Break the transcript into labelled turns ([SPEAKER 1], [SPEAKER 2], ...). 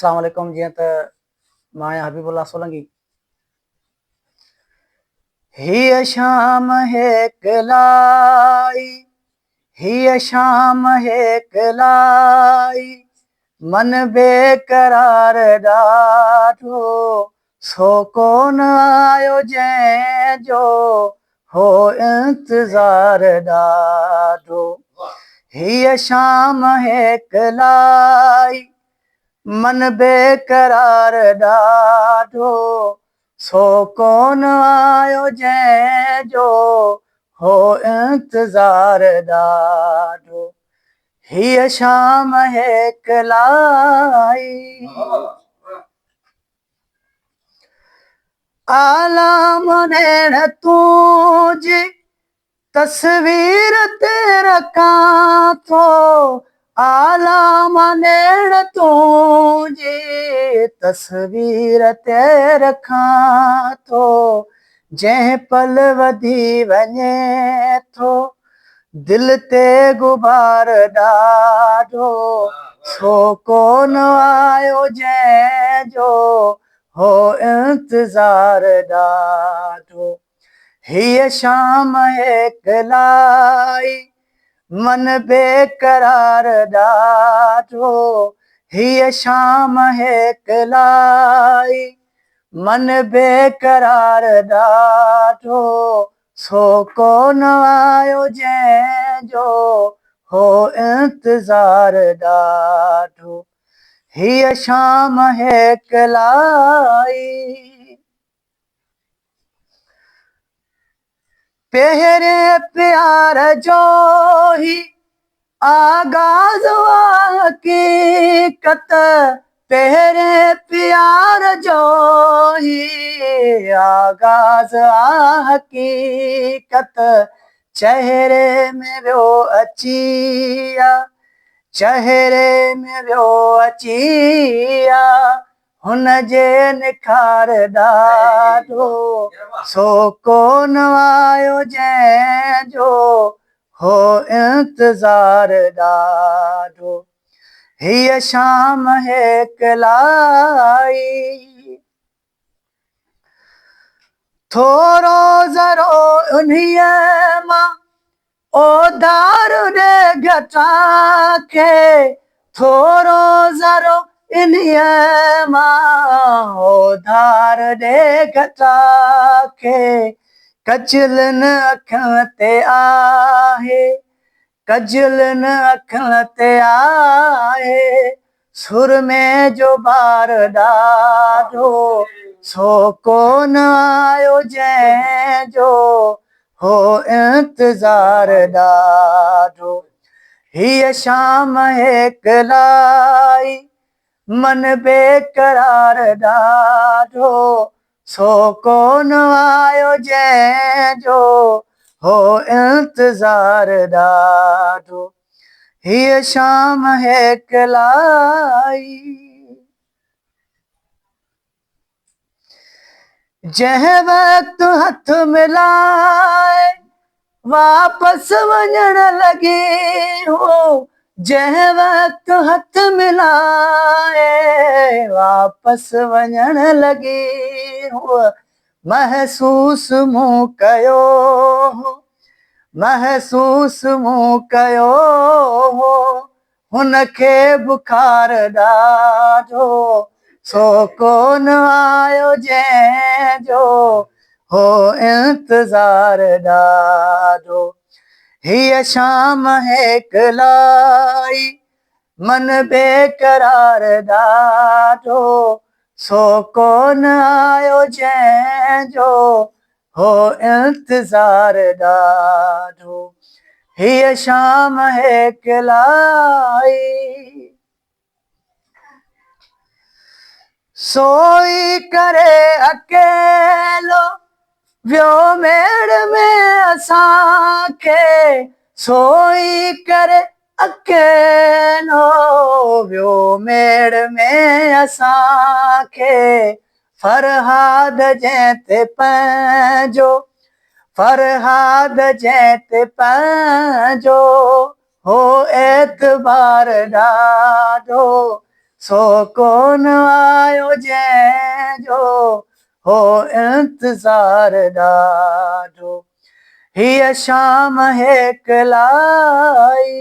[SPEAKER 1] अस्सलाम वालेकुम। जी त मां हबीबुल्ला सोलंकी। हिय शाम है कलाई, हिय शाम है कलाई, मन बेकरार ॾाढो, सो कोन आयो जंहिंजो हो इंतज़ार ॾाढो। हिय शाम है कलाई, मन बेकरार ॾाढो, सो कोन आयो जंहिंजो हो इंतज़ार ॾाढो। हिय शाम है कलाई। आलाम नैण तुंहिंजी तस्वीर ते रखां थो, आलाम नैण तुंहिंजी तस्वीर ते रखां थो, जंहिं पल वधी वञे थो दिल ते गुबार ॾाढो, सो कोन आयो जंहिंजो हो इंतज़ार ॾाढो। हिय शाम है कलाई, मन बेकरार ॾाढो, हिय शाम है कलाई, मन बेकरार ॾाढो, सो कोन आयो जंहिंजो हो इंतज़ार ॾाढो। हिय शाम है कलाई। पहिरे प्यार जो ही आगाज़ हकीकत, पहिरे प्यार जो ही आगाज़ हकीकत, चेहरे में वियो अचिया, चेहरे में वियो अचिया, हुन जे निखार ॾाढो, सो कोन आयो जंहिंजो हो इंतज़ार ॾाढो। हिय शाम है कलाई। थोरो ज़रो उन्हीअ मां ओधार ॾे घटा खे, थोरो ज़रो इन्हीअ मां ओधार ॾे घटा खे, कजलनि अखियुनि ते आहे, कजलनि अखियुनि ते आहे, सुर में जो बार ॾाढो, सो कोन आयो जंहिंजो हो इंतज़ार ॾाढो। हिय शाम है कलाई, मन बेकरार ॾाढो, सो कोन आयो जंहिंजो हो इंतज़ार ॾाढो। हिय शाम है कलाई। जंहिं वक़्तु हथ मिलाए वापस वञण लॻी हो, जंहिं वक़्तु हथ मिलाए वापस वञण लॻी हो, महसूस मूं कयो हो, महसूस मूं कयो हो, हुनखे बुखार ॾाढो, सो कोन आयो जंहिंजो हो इंतज़ार ॾाढो। हिय शाम है कलाई, मन बेकरार ॾाढो, सो कोन आयो जंहिंजो हो इंतज़ार ॾाढो। हिय शाम है कलाई। सोई करे अकेलो वियो मेड़ में असांखे, सोई करे अकेलो वियो मेड़ में असांखे, फरहाद जंहिं ते पंहिंजो, फरहाद जंहिं ते पंहिंजो हो एतबार ॾाढो, सो कोन आयो जंहिंजो हो इंतज़ार ॾाढो हीअ शाम हेकलाई।